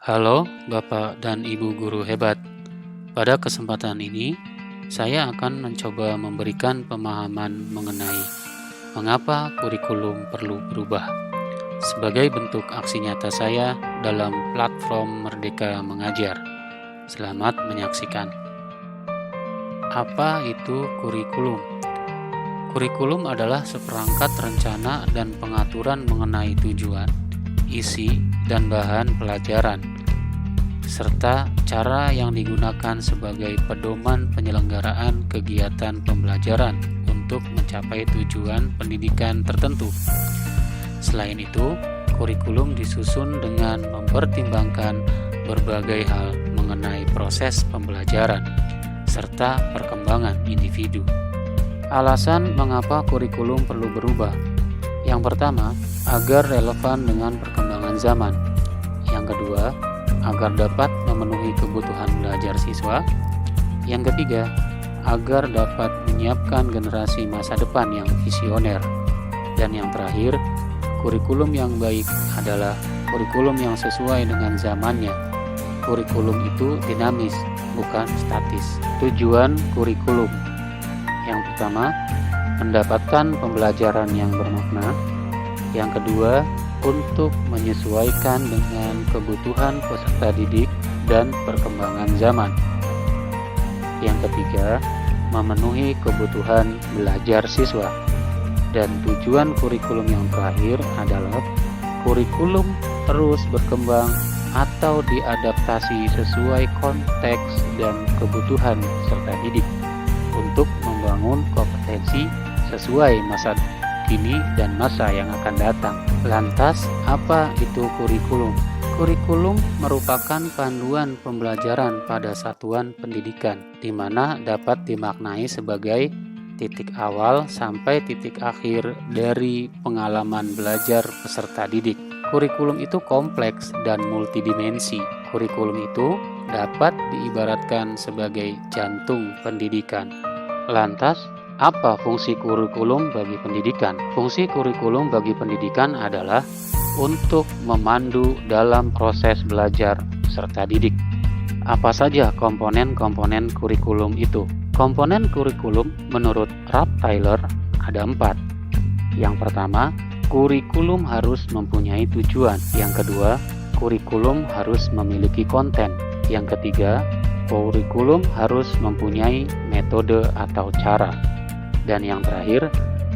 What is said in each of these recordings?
Halo Bapak dan Ibu guru hebat. Pada kesempatan ini, saya akan mencoba memberikan pemahaman mengenai mengapa kurikulum perlu berubah sebagai bentuk aksi nyata saya dalam platform Merdeka Mengajar. Selamat menyaksikan. Apa itu kurikulum? Kurikulum adalah seperangkat rencana dan pengaturan mengenai tujuan, isi, dan bahan pelajaran, serta cara yang digunakan sebagai pedoman penyelenggaraan kegiatan pembelajaran untuk mencapai tujuan pendidikan tertentu. Selain itu, kurikulum disusun dengan mempertimbangkan berbagai hal mengenai proses pembelajaran serta perkembangan individu. Alasan mengapa kurikulum perlu berubah. Yang pertama, agar relevan dengan perkembangan zaman. Yang kedua, agar dapat memenuhi kebutuhan belajar siswa. Yang ketiga, agar dapat menyiapkan generasi masa depan yang visioner. Dan yang terakhir, kurikulum yang baik adalah kurikulum yang sesuai dengan zamannya. Kurikulum itu dinamis, bukan statis. Tujuan kurikulum. Yang pertama, mendapatkan pembelajaran yang bermakna. Yang kedua, untuk menyesuaikan dengan kebutuhan peserta didik dan perkembangan zaman. Yang ketiga, memenuhi kebutuhan belajar siswa. Dan tujuan kurikulum yang terakhir adalah kurikulum terus berkembang atau diadaptasi sesuai konteks dan kebutuhan peserta didik untuk membangun kompetensi sesuai masa kini dan masa yang akan datang. Lantas, apa itu kurikulum? Kurikulum merupakan panduan pembelajaran pada satuan pendidikan, di mana dapat dimaknai sebagai titik awal sampai titik akhir dari pengalaman belajar peserta didik. Kurikulum itu kompleks dan multidimensi. Kurikulum itu dapat diibaratkan sebagai jantung pendidikan. Lantas, apa fungsi kurikulum bagi pendidikan? Fungsi kurikulum bagi pendidikan adalah untuk memandu dalam proses belajar peserta didik. Apa saja komponen-komponen kurikulum itu? Komponen kurikulum menurut Ralph Tyler ada 4. Yang pertama, kurikulum harus mempunyai tujuan. Yang kedua, kurikulum harus memiliki konten. Yang ketiga, kurikulum harus mempunyai metode atau cara. Dan yang terakhir,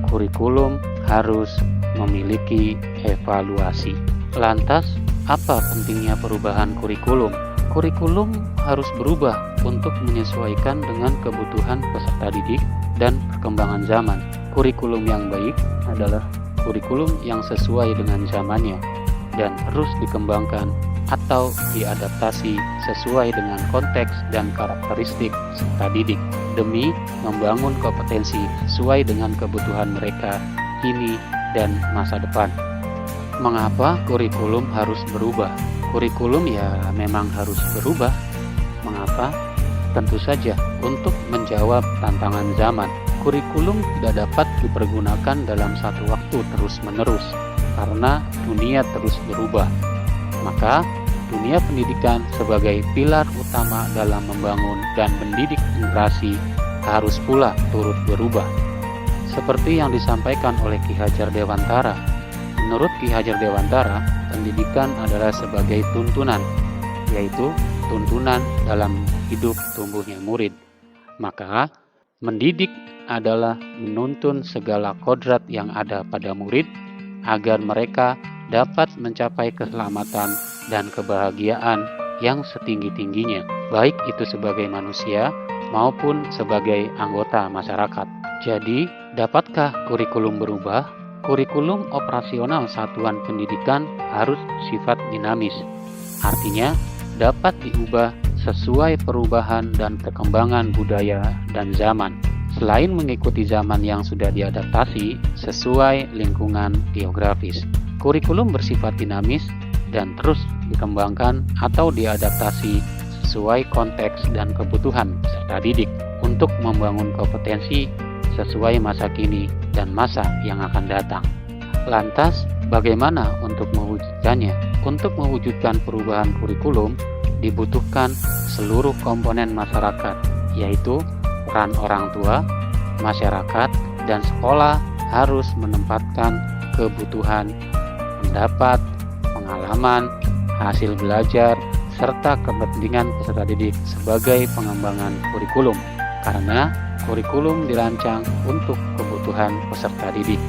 kurikulum harus memiliki evaluasi. Lantas, apa pentingnya perubahan kurikulum? Kurikulum harus berubah untuk menyesuaikan dengan kebutuhan peserta didik dan perkembangan zaman. Kurikulum yang baik adalah kurikulum yang sesuai dengan zamannya dan terus dikembangkan atau diadaptasi sesuai dengan konteks dan karakteristik peserta didik demi membangun kompetensi sesuai dengan kebutuhan mereka kini dan masa depan. Mengapa kurikulum harus berubah? Kurikulum ya memang harus berubah. Mengapa? Tentu saja untuk menjawab tantangan zaman. Kurikulum tidak dapat dipergunakan dalam satu waktu terus-menerus karena dunia terus berubah. Maka dunia pendidikan sebagai pilar utama dalam membangun dan mendidik generasi harus pula turut berubah. Seperti yang disampaikan oleh Ki Hajar Dewantara. Menurut Ki Hajar Dewantara, pendidikan adalah sebagai tuntunan, yaitu tuntunan dalam hidup tumbuhnya murid. Maka, mendidik adalah menuntun segala kodrat yang ada pada murid agar mereka dapat mencapai keselamatan dan kebahagiaan yang setinggi-tingginya, baik itu sebagai manusia maupun sebagai anggota masyarakat. Jadi, dapatkah kurikulum berubah? Kurikulum operasional satuan pendidikan harus sifat dinamis. Artinya, dapat diubah sesuai perubahan dan perkembangan budaya dan zaman. Selain mengikuti zaman yang sudah diadaptasi sesuai lingkungan geografis. Kurikulum bersifat dinamis dan terus dikembangkan atau diadaptasi sesuai konteks dan kebutuhan peserta didik untuk membangun kompetensi sesuai masa kini dan masa yang akan datang. Lantas, bagaimana untuk mewujudkannya? Untuk mewujudkan perubahan kurikulum, dibutuhkan seluruh komponen masyarakat, yaitu peran orang tua, masyarakat, dan sekolah harus menempatkan kebutuhan, pendapat, pengalaman, hasil belajar, serta kepentingan peserta didik sebagai pengembangan kurikulum, karena kurikulum dirancang untuk kebutuhan peserta didik.